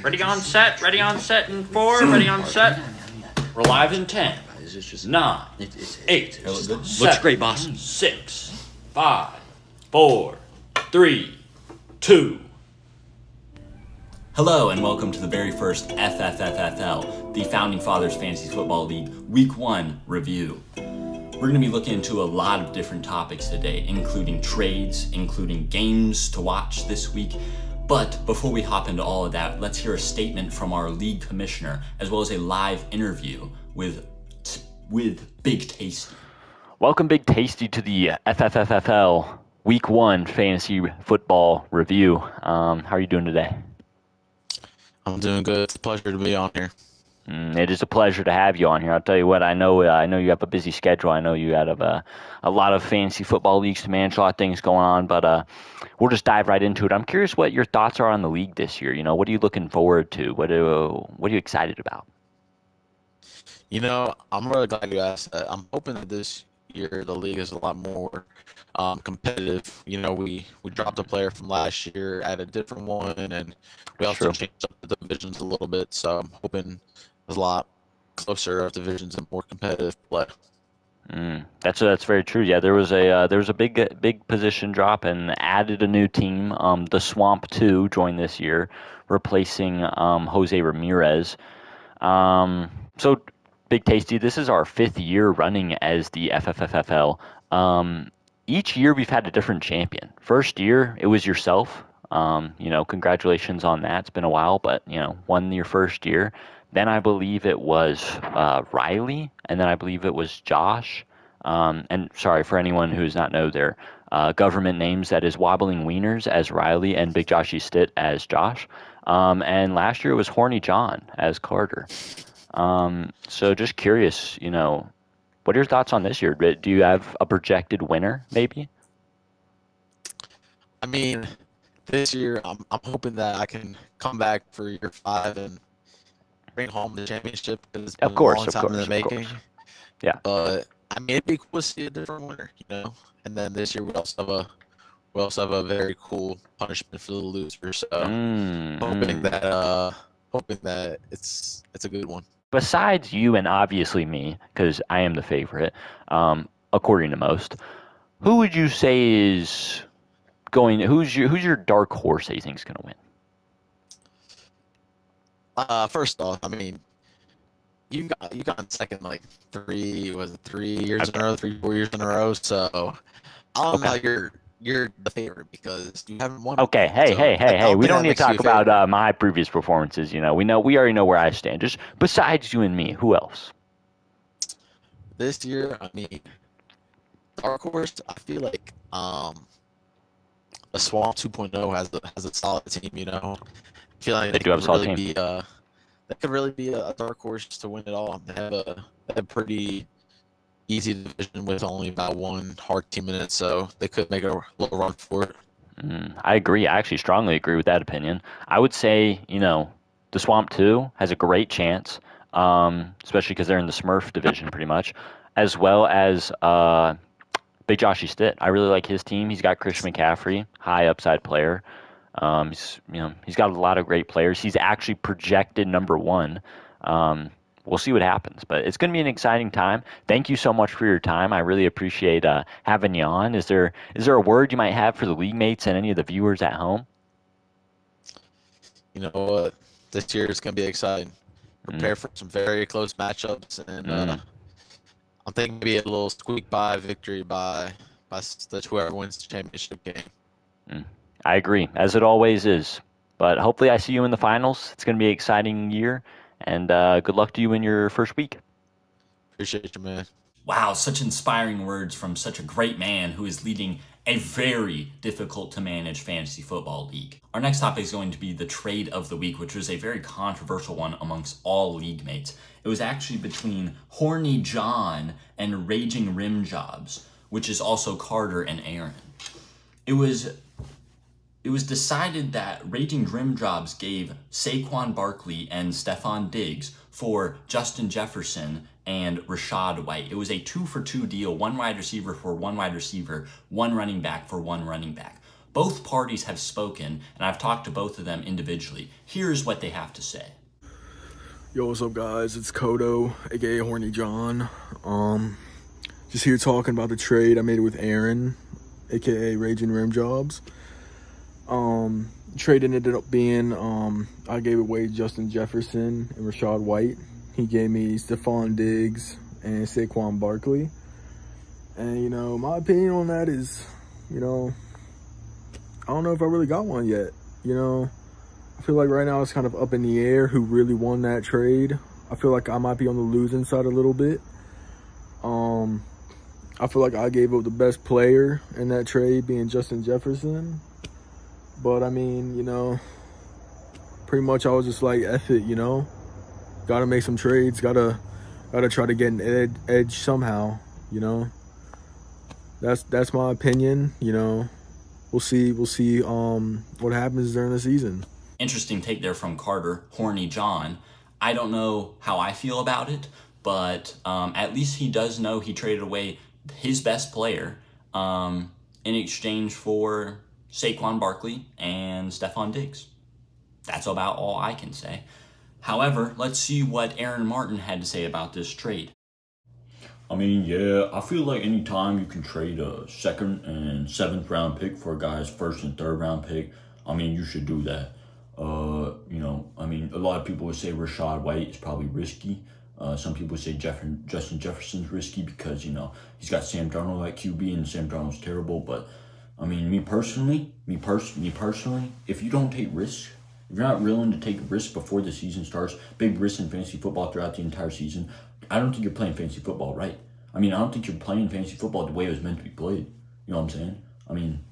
Ready on set in 4, ready on set. We're live in 10, 9, 8, Looks great, boss. 6, 5, 4, 3, 2. Hello and welcome to the very first FFFL, the Founding Fathers Fantasy Football League Week 1 review. We're going to be looking into a lot of different topics today, including trades, including games to watch this week. But before we hop into all of that, let's hear a statement from our league commissioner, as well as a live interview with Big Tasty. Welcome, Big Tasty, to the FFFL Week 1 Fantasy Football Review. How are you doing today? I'm doing good. It's a pleasure to be on here. It is a pleasure to have you on here. I'll tell you what, I know you have a busy schedule. I know you have a lot of fantasy football leagues to manage, a lot of things going on, but we'll just dive right into it. I'm curious what your thoughts are on the league this year. You know, what are you looking forward to? What are you excited about? You know, I'm really glad you asked that. I'm hoping that this year the league is a lot more competitive. You know, we dropped a player from last year, added a different one, and we also changed up the divisions a little bit. So I'm hoping there's a lot closer of divisions and more competitive play. That's very true. Yeah, there was a big position drop and added a new team. The Swamp 2 joined this year, replacing Jose Ramirez. So, Big Tasty, this is our 5th year running as the FFFL. Each year we've had a different champion. First year it was yourself. Congratulations on that. It's been a while, but won your first year. Then I believe it was Riley, and then I believe it was Josh. And sorry for anyone who does not know their government names. That is Wobbling Wieners as Riley and Big Joshy Stitt as Josh. And last year it was Horny John as Carter. So just curious, what are your thoughts on this year? Do you have a projected winner, maybe? I mean, this year I'm hoping that I can come back for year 5 and bring home the championship. Because it's been a long time in the making. Yeah. But I mean, it'd be cool to see a different winner, And then this year we also have a very cool punishment for the loser. So hoping that it's a good one. Besides you and obviously me, because I am the favorite, according to most, who would you say is going? Who's your dark horse that you think is going to win? First off, I mean, you got second like 3 years in a row, 4 years in a row. So I don't know you're the favorite because you haven't won. Okay, hey, we don't need to talk about my previous performances. We already know where I stand. Just besides you and me, who else? This year, I mean, dark horse. I feel like the Swamp 2.0 has a solid team. I feel like they do have a solid team. That could really be a dark horse to win it all. They have a pretty easy division with only about one hard team in it, so they could make a little run for it. I agree. I actually strongly agree with that opinion. I would say, the Swamp 2 has a great chance, especially because they're in the Smurf division pretty much, as well as Big Joshy Stitt. I really like his team. He's got Christian McCaffrey, high upside player. He's got a lot of great players. He's actually projected number 1. We'll see what happens, but it's going to be an exciting time. Thank you so much for your time. I really appreciate having you on. Is there a word you might have for the league mates and any of the viewers at home? You know what? This year is going to be exciting. Prepare for some very close matchups, and I'm thinking maybe a little squeak by victory by whoever wins the championship game. I agree, as it always is. But hopefully I see you in the finals. It's going to be an exciting year. And good luck to you in your first week. Appreciate you, man. Wow, such inspiring words from such a great man who is leading a very difficult to manage fantasy football league. Our next topic is going to be the trade of the week, which was a very controversial one amongst all league mates. It was actually between Horny John and Raging Rim Jobs, which is also Carter and Aaron. It was decided that Raging Rim Jobs gave Saquon Barkley and Stephon Diggs for Justin Jefferson and Rachaad White. It was a 2-for-2 deal, 1 wide receiver for 1 wide receiver, 1 running back for 1 running back. Both parties have spoken, and I've talked to both of them individually. Here's what they have to say. Yo, what's up, guys? It's Kodo, aka Horny John. Just here talking about the trade I made with Aaron, aka Raging Rim Jobs. Trade ended up being, I gave away Justin Jefferson and Rashad White. He gave me Stephon Diggs and Saquon Barkley. And, you know, my opinion on that is, you know, I don't know if I really got one yet. You know, I feel like right now it's kind of up in the air who really won that trade. I feel like I might be on the losing side a little bit. I feel like I gave up the best player in that trade, being Justin Jefferson. But, I mean, you know, pretty much I was just like, F it, you know. Got to make some trades. Got to try to get an edge somehow, you know. That's my opinion, you know. We'll see what happens during the season. Interesting take there from Carter, Horny John. I don't know how I feel about it, but at least he does know he traded away his best player in exchange for Saquon Barkley and Stephon Diggs. That's about all I can say. However, let's see what Aaron Martin had to say about this trade. I mean, yeah, I feel like anytime you can trade a 2nd and 7th round pick for a guy's 1st and 3rd round pick, I mean, you should do that. You know, I mean, a lot of people would say Rashad White is probably risky. Some people say Justin Jefferson's risky because, you know, he's got Sam Darnold at QB and Sam Darnold's terrible. But, I mean, me personally, if you don't take risks, if you're not willing to take risks before the season starts, big risks in fantasy football throughout the entire season, I don't think you're playing fantasy football right. I mean, I don't think you're playing fantasy football the way it was meant to be played. You know what I'm saying? I mean,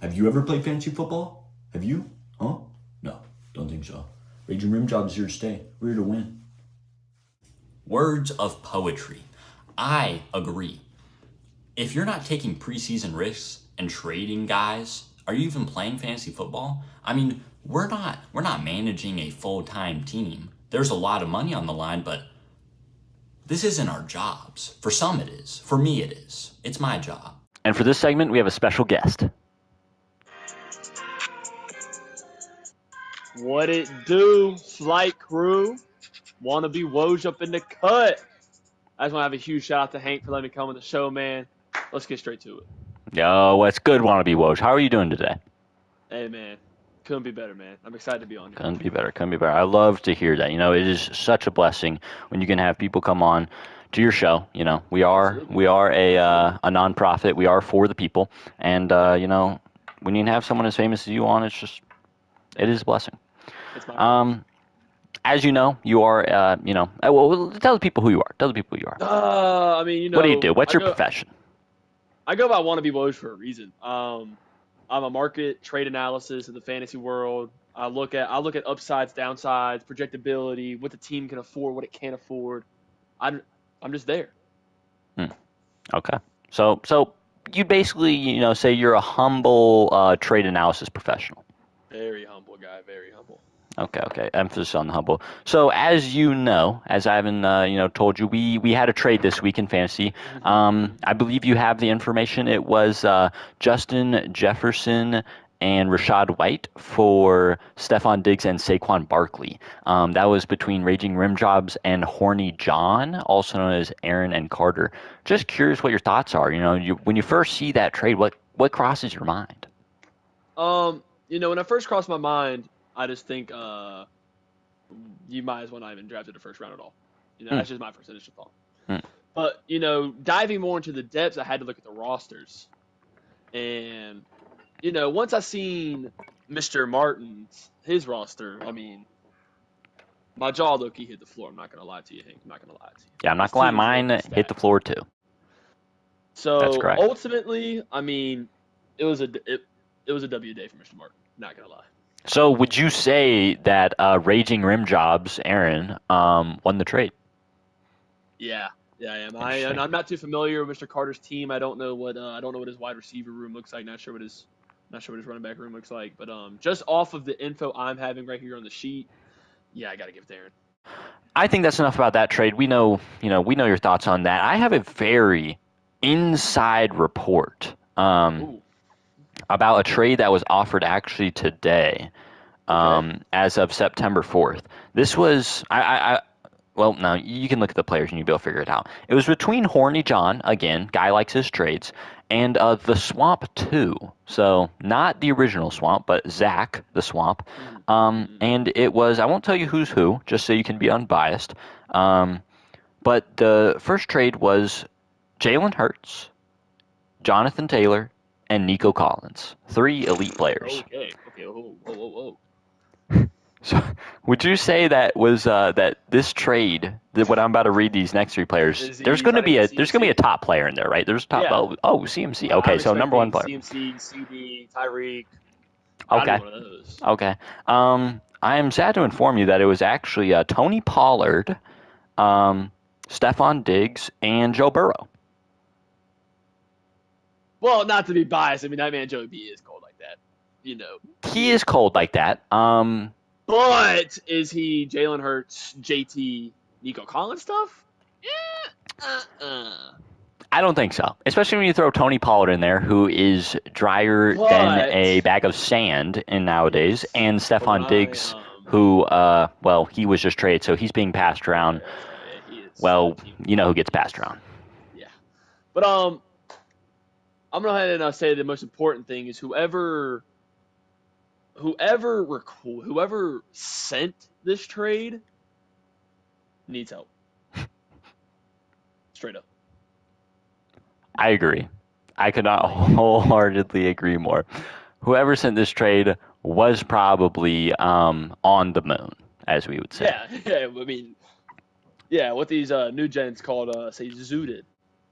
have you ever played fantasy football? Have you? Huh? No, don't think so. Raging Rim Job is here to stay. We're here to win. Words of poetry. I agree. If you're not taking preseason risks and trading guys, are you even playing fantasy football? I mean, we're not managing a full-time team. There's a lot of money on the line, but this isn't our jobs. For some it is. For me it is. It's my job. And for this segment, we have a special guest. What it do, Flight Crew? Wanna be Woj up in the cut. I just want to have a huge shout out to Hank for letting me come on the show, man. Let's get straight to it. Yo, what's good, Wannabe Woj? How are you doing today? Hey, man. Couldn't be better, man. I'm excited to be on here. Couldn't be better. I love to hear that. You know, it is such a blessing when you can have people come on to your show. You know, we are a nonprofit. We are for the people, and you know, when you can have someone as famous as you on, it is a blessing. It's my as you know, you are you know, well, tell the people who you are. I mean, you know, what do you do? What's your profession? I go by Wannabe Woj for a reason. I'm a market trade analysis of the fantasy world. I look at upsides, downsides, projectability, what the team can afford, what it can't afford. I'm just there. Okay. So you basically, you know, say you're a humble trade analysis professional. Very humble guy, very humble. Okay. Emphasis on the humble. So as you know, as Ivan, you know, told you, we had a trade this week in fantasy. I believe you have the information. It was Justin Jefferson and Rashad White for Stephon Diggs and Saquon Barkley. That was between Raging Rim Jobs and Horny John, also known as Aaron and Carter. Just curious what your thoughts are. You know, when you first see that trade, what crosses your mind? You know, when it first crossed my mind, I just think you might as well not even draft it the first round at all. You know, that's just my first initial thought. But, you know, diving more into the depths, I had to look at the rosters. And, you know, once I seen Mr. Martin's, his roster, I mean, my jaw low-key hit the floor. I'm not going to lie to you, Hank. I'm not going to lie to you. Yeah, I'm not going to lie. Mine hit the floor, too. So, ultimately, I mean, it was a W day for Mr. Martin. Not going to lie. So would you say that Raging Rim Jobs, Aaron, won the trade? Yeah, I am. I'm not too familiar with Mr. Carter's team. I don't know what his wide receiver room looks like. Not sure what his running back room looks like. But just off of the info I'm having right here on the sheet, yeah, I got to give it to Aaron. I think that's enough about that trade. We know your thoughts on that. I have a very inside report. about a trade that was offered actually today, as of September 4th. This was, well, no, you can look at the players and you'll be able to figure it out. It was between Horny John, again, guy likes his trades, and the Swamp 2. So not the original Swamp, but Zach, the Swamp. And it was, I won't tell you who's who, just so you can be unbiased. But the first trade was Jalen Hurts, Jonathan Taylor, and Nico Collins. 3 elite players. Okay. Whoa. So, would you say that was that this trade, that what I'm about to read these next 3 players, there's going to be a top player in there, right? There's top. Yeah. Oh, CMC. Okay, so number 1 player. CMC, CD, Tyreek. Okay. One of those. Okay. I am sad to inform you that it was actually Tony Pollard, Stephon Diggs, and Joe Burrow. Well, not to be biased, I mean that man Joey B is cold like that. He is cold like that. But is he Jalen Hurts, JT, Nico Collins stuff? I don't think so. Especially when you throw Tony Pollard in there, who is drier than a bag of sand nowadays, and Stephon Diggs, who, well, he was just traded, so he's being passed around. Well, you know who gets passed around. Yeah. But I'm going to go ahead and say the most important thing is whoever sent this trade needs help. Straight up. I agree. I could not wholeheartedly agree more. Whoever sent this trade was probably on the moon, as we would say. Yeah. I mean, what these new gens called, say, zooted.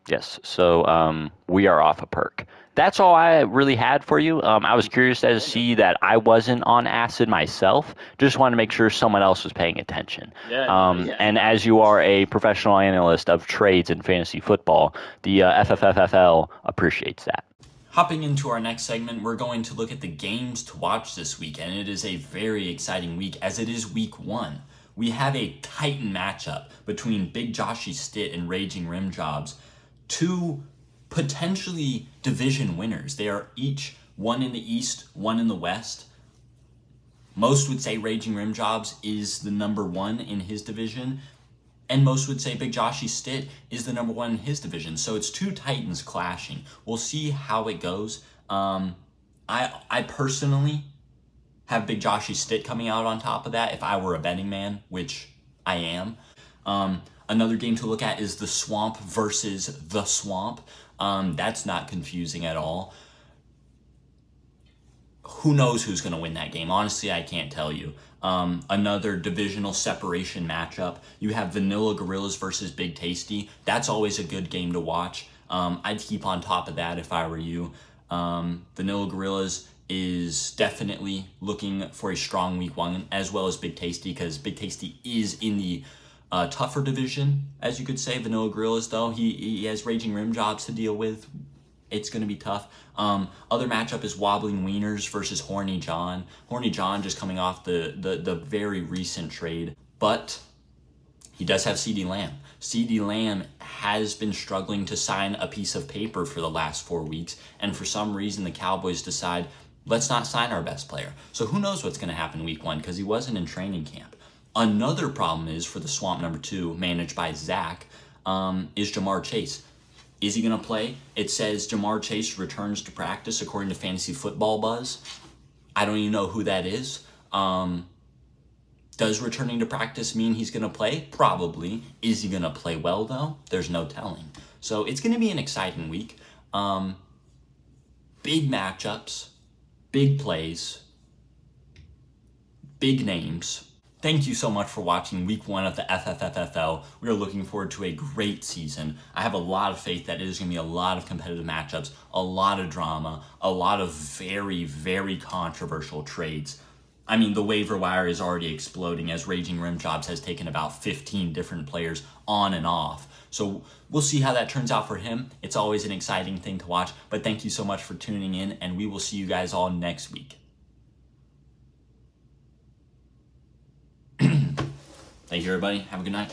Yes, so we are off a perk. That's all I really had for you. I was curious to see that I wasn't on acid myself. Just wanted to make sure someone else was paying attention. And as you are a professional analyst of trades in fantasy football, the FFFL appreciates that. Hopping into our next segment, we're going to look at the games to watch this week, and it is a very exciting week as it is week 1. We have a Titan matchup between Big Joshy Stitt and Raging Rim Jobs. 2 potentially division winners. They are each one in the East, one in the West. Most would say Raging Rim Jobs is the number 1 in his division, and most would say Big Joshy Stitt is the number 1 in his division. So it's 2 Titans clashing. We'll see how it goes. I personally have Big Joshy Stitt coming out on top of that if I were a betting man, which I am. Another game to look at is the Swamp versus the Swamp. That's not confusing at all. Who knows who's going to win that game? Honestly, I can't tell you. Another divisional separation matchup. You have Vanilla Gorillas versus Big Tasty. That's always a good game to watch. I'd keep on top of that if I were you. Vanilla Gorillas is definitely looking for a strong week 1, as well as Big Tasty, because Big Tasty is in the tougher division, as you could say. Vanilla Gorillas, though, he has Raging Rim Jobs to deal with. It's going to be tough. Other matchup is Wobbling Wieners versus Horny John. Horny John just coming off the very recent trade, but he does have CD Lamb. CD Lamb has been struggling to sign a piece of paper for the last 4 weeks, and for some reason the Cowboys decide, let's not sign our best player. So who knows what's going to happen week 1, because he wasn't in training camp. Another problem is for the Swamp number 2, managed by Zach, is Jamar Chase. Is he going to play? It says Jamar Chase returns to practice according to Fantasy Football Buzz. I don't even know who that is. Does returning to practice mean he's going to play? Probably. Is he going to play well, though? There's no telling. So it's going to be an exciting week. Big matchups, big plays, big names. Thank you so much for watching week 1 of the FFFL. We are looking forward to a great season. I have a lot of faith that it is going to be a lot of competitive matchups, a lot of drama, a lot of very, very controversial trades. I mean, the waiver wire is already exploding as Raging Rim Jobs has taken about 15 different players on and off. So we'll see how that turns out for him. It's always an exciting thing to watch. But thank you so much for tuning in, and we will see you guys all next week. Thank you, everybody. Have a good night.